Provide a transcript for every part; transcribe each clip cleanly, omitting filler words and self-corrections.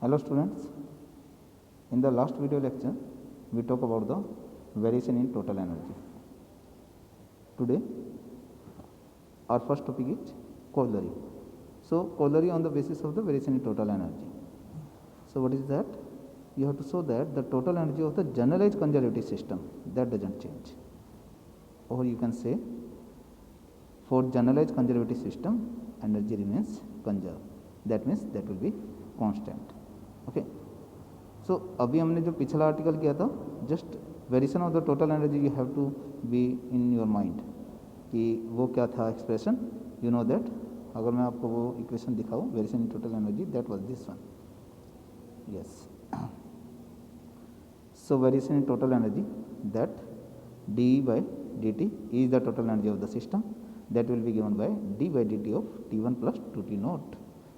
Hello students, in the last video lecture we talk about the variation in total energy. Today our first topic is corollary. So corollary on the basis of the variation in total energy. So what is that? You have to show that the total energy of the generalized conservative system that doesn't change, or you can say for generalized conservative system energy remains conserved, that means that will be constant. Okay so अभी हमने जो पिछला article किया था just variation of the total energy you have to be in your mind कि वो क्या था एक्सप्रेशन यू नो दैट अगर मैं आपको वो इक्वेशन दिखाऊँ variation in total energy that was this one yes so variation in total energy that D by D T is the total energy of the system that will be given by D by D T of T one plus two T not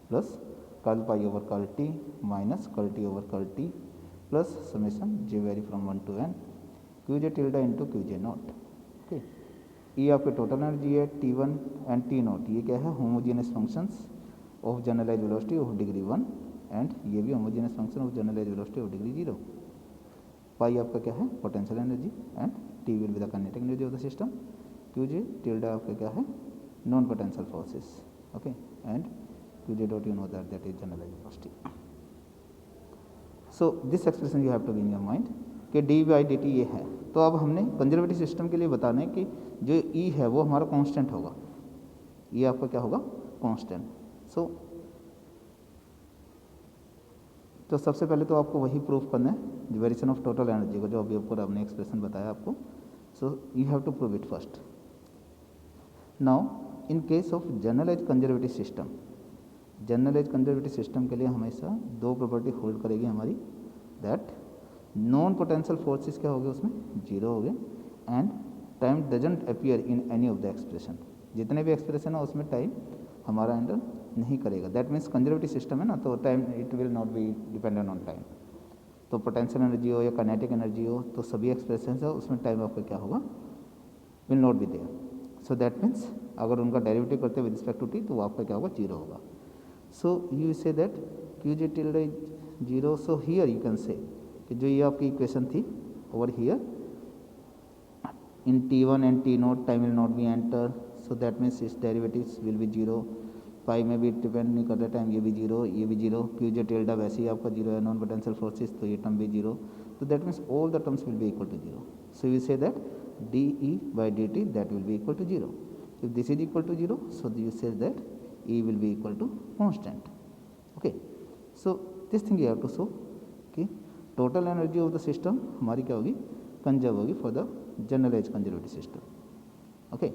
plus curl pi over curl T minus curl T over curl T plus summation j very from 1 to n Q J tilde into Q J not. Okay ये आपके total energy है T one and T not. ये क्या है homogeneous functions of generalize velocity of degree 1 and ये भी homogeneous function of generalize velocity of degree 0. Pi आपका क्या है potential energy and T will be the kinetic energy of the system. Q J tilde आपका क्या है non potential forces. Okay and Qj dot you know that is generalized velocity. So this expression you have to be in your mind कि d by dt ये है. तो अब हमने conservative system के लिए बताना है कि जो E है वो हमारा कांस्टेंट होगा. ये आपका क्या होगा कांस्टेंट. सो तो सबसे पहले तो आपको वही प्रूफ करना है वेरिएशन ऑफ टोटल एनर्जी को जो अभी आपको हमने एक्सप्रेशन बताया आपको. So you have to prove it first. Now in case of generalize conservative system generalize conservative system के लिए हमेशा दो प्रॉपर्टी होल्ड करेगी हमारी दैट नॉन पोटेंशियल फोर्सेस क्या हो गए उसमें जीरो हो गए and time doesn't appear in any of the expression. जितने भी एक्सप्रेशन है उसमें टाइम हमारा एंटर नहीं करेगा. दैट मीन्स कंजर्वेटिव सिस्टम है ना तो time it will not be dependent on time. तो पोटेंशियल एनर्जी हो या काइनेटिक एनर्जी हो तो सभी एक्सप्रेशन है उसमें टाइम आपका क्या होगा will not be there. So that means अगर उनका डेरिवेटिव करते विद रिस्पेक्ट टू टी तो वो आपका क्या होगा जीरो होगा. So you say that Qj tilde is 0. So here you can say कि जो ये आपकी इक्वेशन थी over here in t1 and t naught time will not be enter. So that means its derivatives will be 0. पाई में भी depend नहीं करता time ये भी 0 ये भी 0. Qj tilde वैसे ही आपका 0 है नॉन पोटेंशियल फोर्सेस तो ये टर्म भी 0. तो that means all the terms will be equal to 0. So you say that de by dt that will be equal to 0. If this is equal to 0 so you say that E will be equal to constant. Okay, so this thing you have to show कि total energy of the system हमारी क्या होगी conserve होगी for the generalize conservative system. Okay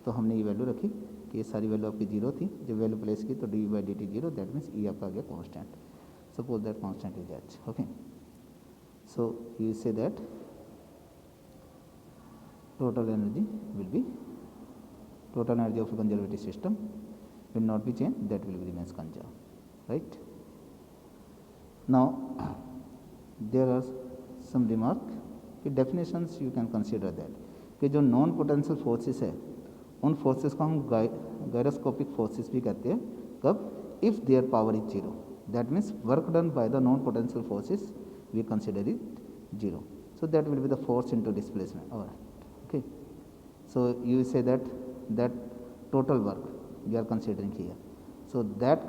तो हमने ये value रखी कि ये सारी वैल्यू आपकी जीरो थी. जब वैल्यू प्लेस की तो D by D T zero that means ई आपका आ गया constant. Suppose that constant is H. Okay so you say that total energy will be total energy of a conservative system will not be changed, that will remains conserved, right? Now there are some remark कि definitions you can consider that कि जो non potential forces है उन forces को हम gyroscopic forces भी कहते हैं. कब if their power is 0, that means work done by the non potential forces we consider it 0. So that will be the force into displacement. All right. Okay, so you say that total work we are considering here, so that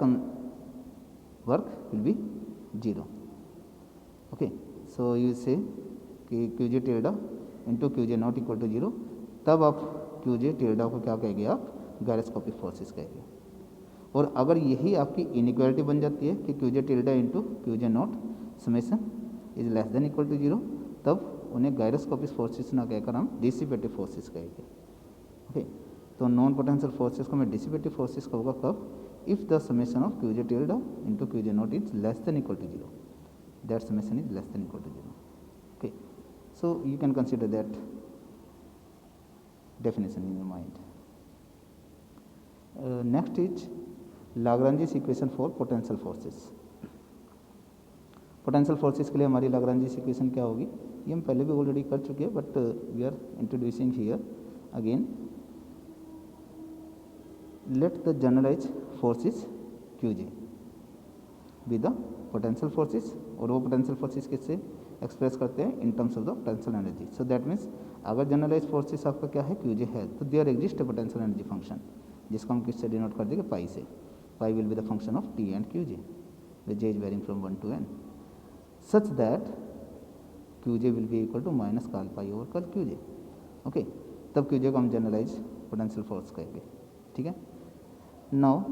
work will be 0. Okay, so you say कि Qj tilde into Qj not equal to 0. तब आप Qj tilde को क्या कहेंगे आप gyroscopic forces कहेंगे. और अगर यही आपकी इनइक्वालिटी बन जाती है कि Qj tilde into Qj not summation is less than equal to 0 तब उन्हें गायरोस्कोपिक फोर्सेस ना कहकर हम डिसिपेटिव फोर्सेस कहेंगे. ओके तो नॉन पोटेंशियल फोर्सेस को मैं डिसिपेटिव फोर्सेस कहूँगा कब if the summation of Qj tilde into Qj not is less than equal to 0. That summation is less than equal to 0. Okay so you can consider that definition in your mind. Next is Lagrange's equation for potential forces. Potential forces के लिए हमारी Lagrange equation क्या होगी ये हम पहले भी already कर चुके हैं but we are introducing here again. Let the generalize forces Qj with the potential forces, और वो पोटेंशियल फोर्सेस किससे एक्सप्रेस करते हैं in terms of the potential energy. So that means अगर जनरलाइज फोर्सेस आपका क्या है क्यूजे है, तो there exist a potential energy function, जिसको हम किससे डिनोट कर देंगे पाई से। Pi will be the function of T and Q J, the J is varying from 1 to n, such that Q J will be equal to minus curl pi over curl Q J. Okay, तब Q J को हम generalize potential force कहेंगे। ठीक है, now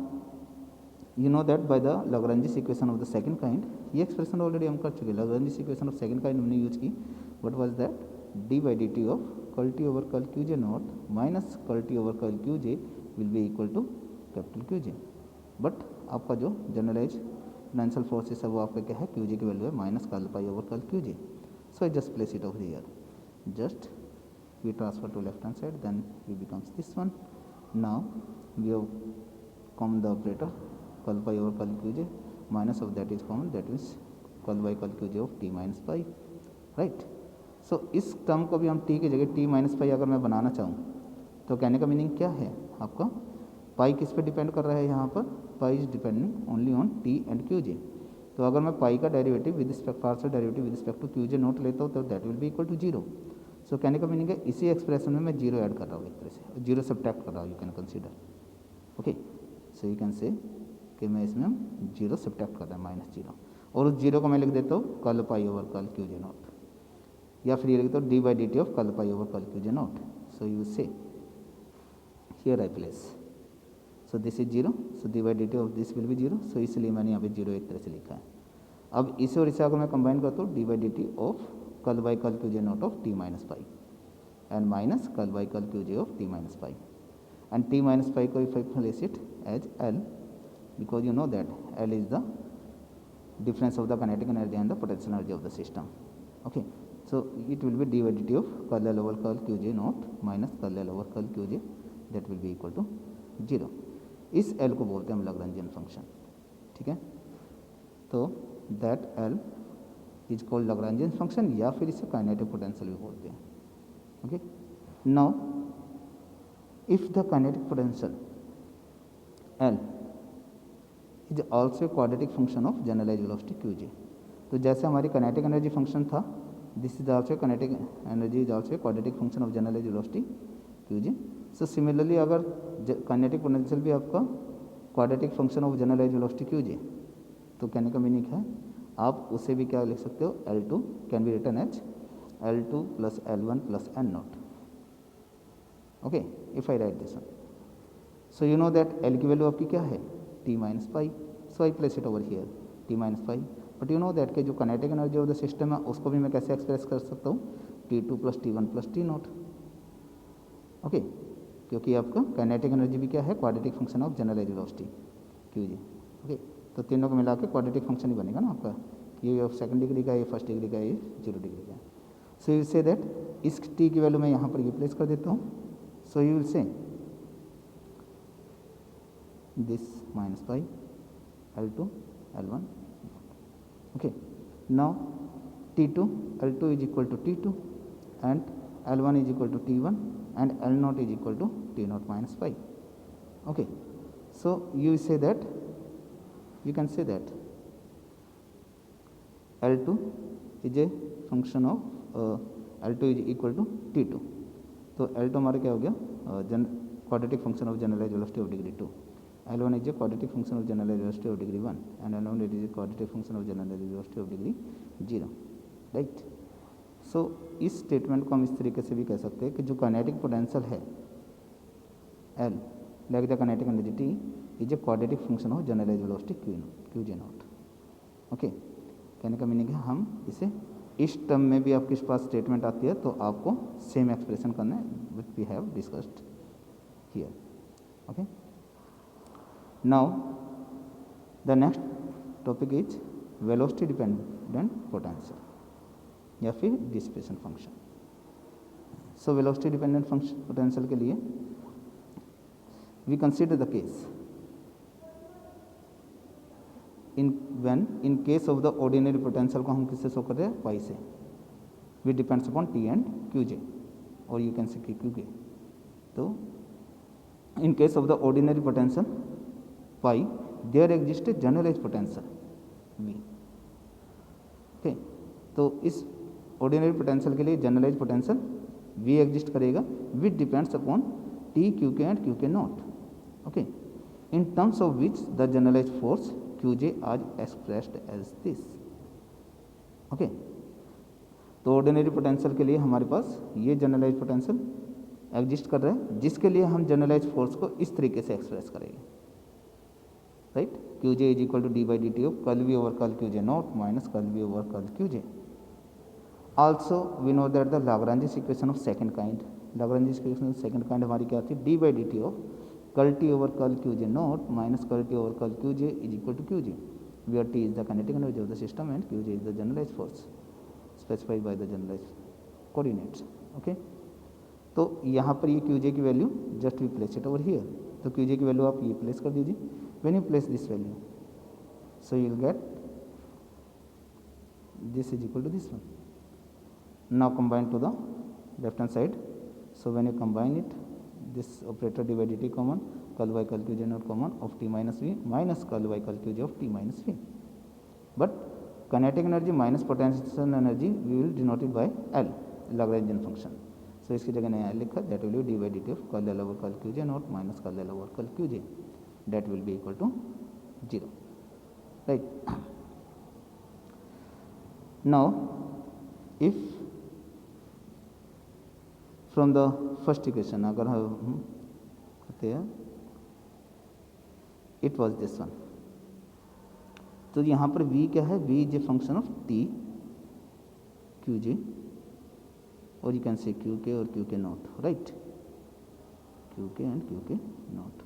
you know that by the Lagrange equation of the second kind, ये expression already हम कर चुके। Lagrange equation of second kind हमने यूज की। What was that, D by D T of curl T over curl Q J not minus curl T over curl Q J will be equal to capital Q J. But आपका जो generalise potential forces है वो आपका क्या है, QJ की value है minus curl pi over curl QJ. So I just place it over here, just we transfer to left hand side, then it becomes this one. Now we have common the operator curl pi over curl qj, minus of that is common, that means curl by curl qj of t minus pi, right? So इस term को भी हम t की जगह t minus pi अगर मैं बनाना चाहूँ तो कहने का मीनिंग क्या है आपका, पाई किस पे डिपेंड कर रहा है यहाँ पर, pi is depending only on t and qj। तो अगर मैं पाई का derivative with respect partial derivative with respect to qj not लेता हूँ तो that will be equal to zero. So कहने का मीनिंग है इसी एक्सप्रेशन में मैं जीरो ऐड कर रहा हूँ, एक तरह से जीरो सब्ट्रैक्ट कर रहा हूँ, you can consider. Okay, so you can से कि मैं इसमें हम जीरो सब्ट्रैक्ट कर रहे हैं माइनस जीरो, और उस जीरो को मैं लिख देता हूँ curl pi over curl Q J not, या फिर ये लिख देता हूँ D by D T of curl pi over curl Q J not. So you say here I place, so this is zero, so D by D T of this will be zero, so इसलिए मैंने यहाँ पे zero एक तरह से लिखा है। अब इसे और इसे अगर मैं कंबाइन करता हूँ, D by D T of curl by curl Q J not of T minus pi and minus curl by curl qj of t minus pi, and t minus pi को if I place it as L, because you know that L is the difference of the kinetic energy and the potential energy of the system. Okay, so it will be d by dt of curl L over curl qj naught minus curl L over curl qj, that will be equal to 0। इस L को बोलते हैं हम Lagrangian function. ठीक है, तो that L is called Lagrangian function, या फिर इसे काइनेटिक पोटेंशियल भी बोलते हैं। Okay, now if the kinetic potential L is also a quadratic function of generalized velocity qj, तो जैसे हमारी kinetic energy function था, this is also kinetic energy is also a quadratic function of generalized velocity qj। so similarly अगर kinetic potential भी आपका quadratic function of generalized velocity qj, तो कहने का मीनिंग है आप उसे भी क्या लिख सकते हो, L2 can be written as L2 plus L1 plus N naught। Okay, if I write this one, so you know that L की वैल्यू आपकी क्या है, T minus pi, so I place it over here T minus pi, but you know that कि जो kinetic energy of the system है उसको भी मैं कैसे एक्सप्रेस कर सकता हूँ, T2 plus T1 plus T naught। Okay, क्योंकि आपका kinetic energy भी क्या है, quadratic function of generalized velocity qj। Okay, तो तीनों को मिला के quadratic function ही बनेगा ना आपका, ये सेकंड डिग्री का, ये फर्स्ट डिग्री का, ये जीरो डिग्री का। सो यू से दैट इस t की वैल्यू मैं यहाँ पर ये प्लेस कर देता हूँ। So you will say this minus pi L2 L1। Okay, now T2 L2 is equal to T2 and L1 is equal to T1 and L0 is equal to T0 minus pi. Okay, so you say that you can say that L2 is a function of L2 is equal to T2, तो L2 हमारा क्या हो गया, quadratic function of generalized velocity of degree 2, L1 is a quadratic function of generalized velocity of degree 1 and L1 is a quadratic function of generalized velocity of degree 0, right। so इस statement को हम इस तरीके से भी कह सकते हैं कि जो काइनेटिक पोटेंशियल है L like the kinetic energy T is a quadratic function of generalized velocity qj naught। Okay, कहने का मीनिंग है हम इसे इस टर्म में भी आपके पास स्टेटमेंट आती है तो आपको सेम एक्सप्रेशन करना है which we have discussed here. Okay, now the next topic is velocity dependent potential या फिर dissipation function. So velocity dependent function potential के लिए we consider the case in case of the ordinary potential को हम किससे show कर रहे हैं, पाई से, which depends upon T and Qj, or you can say Qk। तो in case of the ordinary potential pi there exists a generalized potential v। Okay, तो इस ऑर्डिनरी पोटेंशियल के लिए जनरलाइज पोटेंशियल v एग्जिस्ट करेगा which depends upon T Q K and Q K not. Okay, in terms of which the generalize force Q J is expressed as this. Okay, तो ordinary potential के लिए हमारे पास ये generalise potential exist कर रहा है, जिसके लिए हम जनरलाइज फोर्स को इस तरीके से एक्सप्रेस करेंगे, right. Q J is equal to D by D T of curl V over curl Q J not minus curl V over curl Q J. Also we know that the Lagrange's equation of second kind, Lagrange's equation of second kind हमारी क्या थी, D by D T of curl T over curl Q J not minus curl T over curl Q J is equal to Q J, where T is the kinetic energy of the system and Q J is the generalize force specified by the generalize coordinates. Okay, तो यहाँ पर ये Q J की value just we place it over here, तो Q J की value आप ये place कर दीजिए। When you place this value so you will get this is equal to this one. Now combine to the left hand side, so when you combine it, this operator d by dt common, curl by curl q j not common of t minus v minus curl by curl q j of t minus v, but kinetic energy minus potential energy we will denote it by L, Lagrangian function। so इसकी जगह नया L लिखा, that will be d by dt of curl L over curl q j not minus curl L over curl q j, that will be equal to 0, right। now if from the first equation अगर हम कहते हैं it was this one, तो यहाँ पर v क्या है, v is a function of t Q J, और you can say Q K और Q K not, right, Q K and Q K not,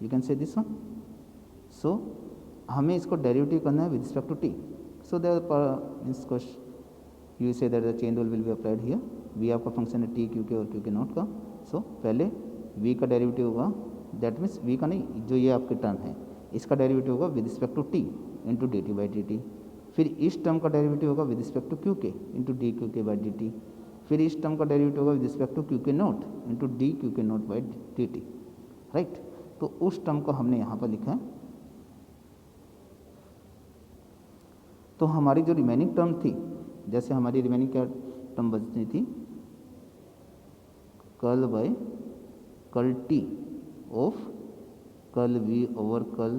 you can say this one. So हमें इसको derivative करना है with respect to t, so that you say that the chain rule will be applied here. v आपका function है t Q K और Q K not का, सो पहले v का डेरिवेटिव होगा, दैट मीन्स v का नहीं, जो ये आपके टर्म है इसका डेरिवेटिव होगा with respect to t into D T by D T, फिर इस टर्म का डेरिवेटिव होगा with respect to Q K into D Q K by D T, फिर इस टर्म का डेरिवेटिव होगा with respect to Q K not into D Q K not by D T, right. तो उस term को हमने यहाँ पर लिखा है। तो हमारी जो रिमेनिंग टर्म थी, जैसे हमारी रिमेनिंग क्या टर्म बचती थी, curl by curl T of curl V over curl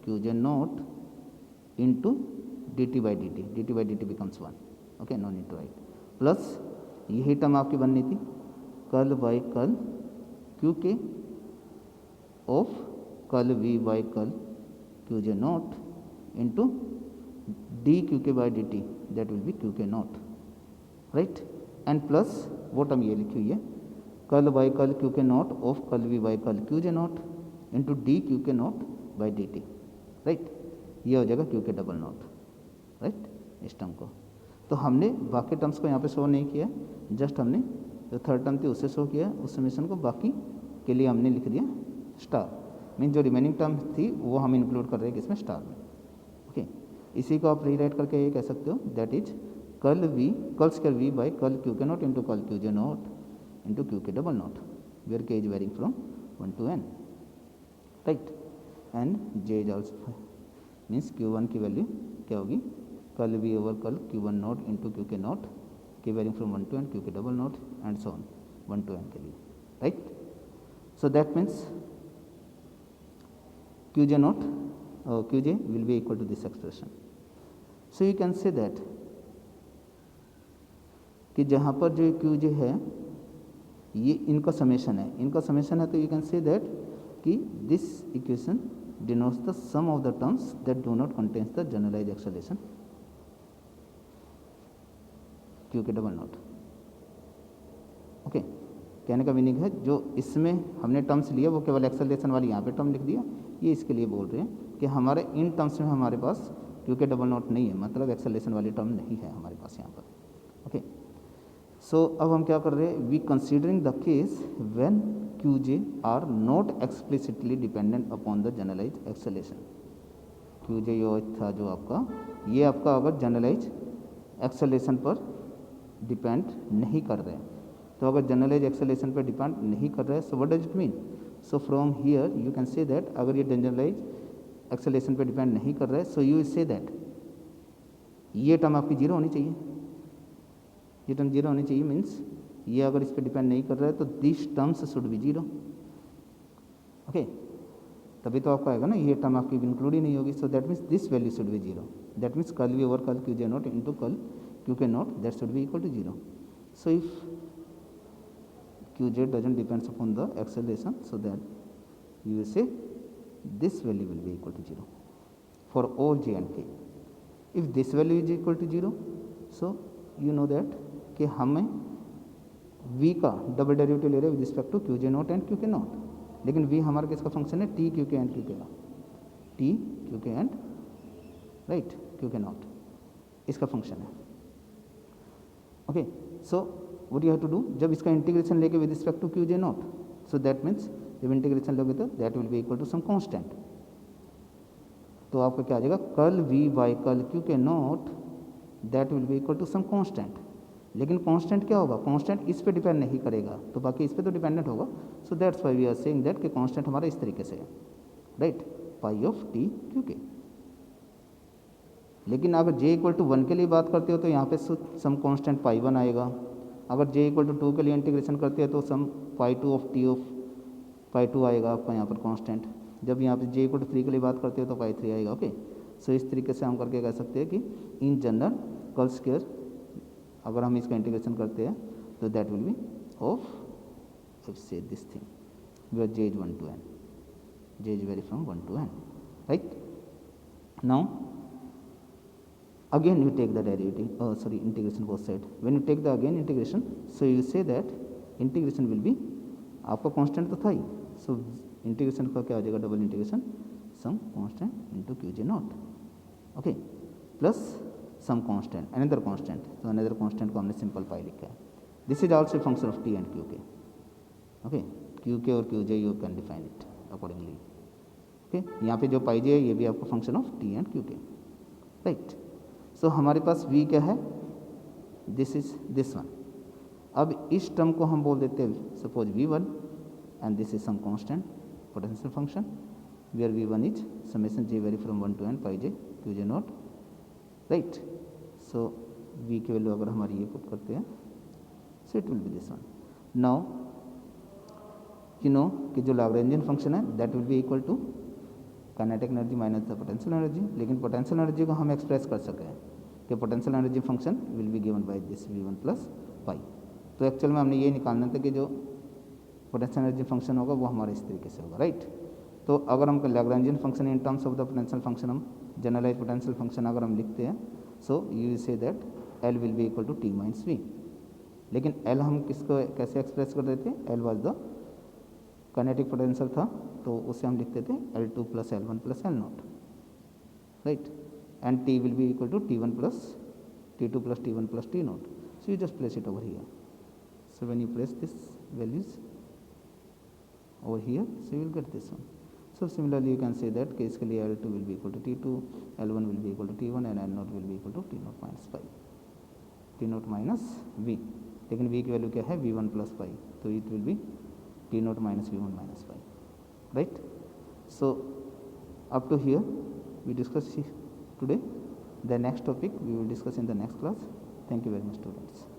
Q J not into D T by D T, D T by D T becomes 1, okay, no need to write, plus यही term आपकी बननी थी curl by curl Q K of curl V by curl Q J not into D Q K by D T, that will be Q K not, right, and plus वो term ये लिखी हुई है curl by curl Q K not of curl V by curl Q J not into D Q K not by D T, right, ये हो जाएगा Q K double not, right, इस term को। तो हमने बाकी टर्म्स को यहाँ पे शो नहीं किया, जस्ट हमने जो थर्ड टर्म थी उसे शो किया, उस समीशन को बाकी के लिए हमने लिख दिया स्टार, मीन जो रिमेनिंग टर्म थी वो हम इंक्लूड कर रहे हैं किसमें, स्टार में। ओके, इसी को आप रीराइट करके ये कह सकते हो, that is curl V curl square V by curl Q K not into curl Q J not into Q K double not, where K is varying from 1 to n, right, and J is also means Q1 की value क्या होगी, curl V over curl Q1 not into Q K not K varying from 1 to n, Q K double not and so on 1 to n के लिए, right. So that means Q J not Q J will be equal to this expression. So you can say that कि जहाँ पर जो Q जे है ये इनका summation है, इनका समेशन है, तो यू कैन से दैट कि this equation denotes the sum of the terms that do not contains the generalize acceleration Q K double not. Okay, कहने का मीनिंग है जो इसमें हमने टर्म्स लिया वो केवल एक्सेलेरेशन वाली यहाँ पे टर्म लिख दिया, ये इसके लिए बोल रहे हैं कि हमारे इन टर्म्स में हमारे पास क्यू के डबल नॉट नहीं है, मतलब एक्सेलेरेशन वाली टर्म नहीं है हमारे पास यहाँ पर। ओके, सो अब हम क्या कर रहे हैं, we considering the case when Q J are not explicitly dependent upon the generalize acceleration. Q J यो था जो आपका, ये आपका अगर जनरलाइज एक्सेलेरेशन पर डिपेंड नहीं कर रहे हैं, तो अगर जनरलाइज एक्सेलेरेशन पर डिपेंड नहीं कर रहे हैं, so what does it mean, so from here you can say that अगर ये जनरलाइज एक्सेलेरेशन पर डिपेंड नहीं कर रहा है, सो यू से दैट ये टर्म आपकी जीरो होनी चाहिए, ये टर्म जीरो होनी चाहिए मीन्स ये अगर इस पर डिपेंड नहीं कर रहा है तो this terms should be zero. Okay, तभी तो आपका आएगा ना, ये टर्म आपकी इंक्लूड ही नहीं होगी। So that means this value should be zero, that means curl V over curl Q J not into curl Q K not that should be equal to zero. So if Q J doesn't depends upon the acceleration, so that you will say this value will be equal to 0 for all j and k. If this value is equal to 0, so you know that कि हमें v का double derivative ले रहे हैं with respect to Q J not and Q K not, लेकिन v हमारा किसका function है, T Q K and Q K not, T Q K and right Q K not इसका फंक्शन है। Okay, so what you have to do, जब इसका integration लेके with respect to Q J not, so that means जब integration लोगे तो that will be equal to some constant, तो आपका क्या आ जाएगा, curl V by curl Q K not that will be equal to some constant. लेकिन constant क्या होगा, कांस्टेंट इस पे डिपेंड नहीं करेगा, तो बाकी इस पे तो डिपेंडेंट होगा। So that's why we are saying that कि कांस्टेंट हमारा इस तरीके से है, right, pi of T Q K. लेकिन अगर j इक्वल टू 1 के लिए बात करते हो तो यहाँ पे सम कांस्टेंट पाई 1 आएगा। अगर j इक्वल टू 2 के लिए इंटीग्रेशन करते हैं तो सम पाई 2 ऑफ टी ऑफ पाई 2 आएगा आपका यहाँ पर कांस्टेंट। जब यहाँ पे j इक्वल टू 3 के लिए बात करते हो तो पाई 3 आएगा। ओके, सो इस तरीके से हम करके कह सकते हैं कि इन जनरल कर्ल स्क्वायर अगर हम इसका इंटीग्रेशन करते हैं तो that will be of say this thing where j is 1 to n, j is vary from 1 to n, right. Now again you take the derivative, integration both side. When you take the again integration, so you say that integration will be आपका constant तो था ही, सो integration का क्या आ जाएगा, double integration some constant into Q J not, okay, plus some constant another constant, तो अनदर कांस्टेंट को हमने सिंपल पाई लिखा है। This is also function of T and Q K. Okay, Q K और Q J you can define it accordingly. Okay, यहाँ पे जो pi J है ये भी आपका function of T and Q के, राइट। सो हमारे पास v क्या है, दिस इज दिस वन। अब इस टर्म को हम बोल देते हैं suppose v1 and this is some constant potential function where v1 is summation j vary from 1 to n pi j Q J not, right. So v की value अगर हमारी ये पुट करते हैं so it will be this one. Now you know कि जो Lagrangian function है that will be equal to kinetic energy minus the potential energy, लेकिन पोटेंशियल एनर्जी को हम एक्सप्रेस कर सके हैं कि potential energy function will be given by this v1 plus pi. तो एक्चुअल में हमने ये निकालना था कि जो पोटेंशियल एनर्जी फंक्शन होगा वो हमारे इस तरीके से होगा, राइट। तो अगर हम Lagrangian function in terms of the potential function, हम जनरलाइज पोटेंशियल फंक्शन अगर हम लिखते हैं, so you will say that L will be equal to T minus V. लेकिन L हम किसको कैसे एक्सप्रेस कर देते हैं, L was the kinetic potential था, तो उसे हम लिखते थे L2 plus L1 plus L not, right, and T will be equal to T1 plus T2 plus T1 plus T not. So you just place it over here. So when you place this values over here, so you will get this one. So similarly you can say that case के लिए L2 will be equal to T2, L1 will be equal to T1 and L naught will be equal to T naught minus pi, T naught minus V। लेकिन V की value क्या है, V1 plus pi, तो it will be T naught minus V1 minus pi, right। So up to here we discuss today. The next topic we will discuss in the next class. Thank you very much students.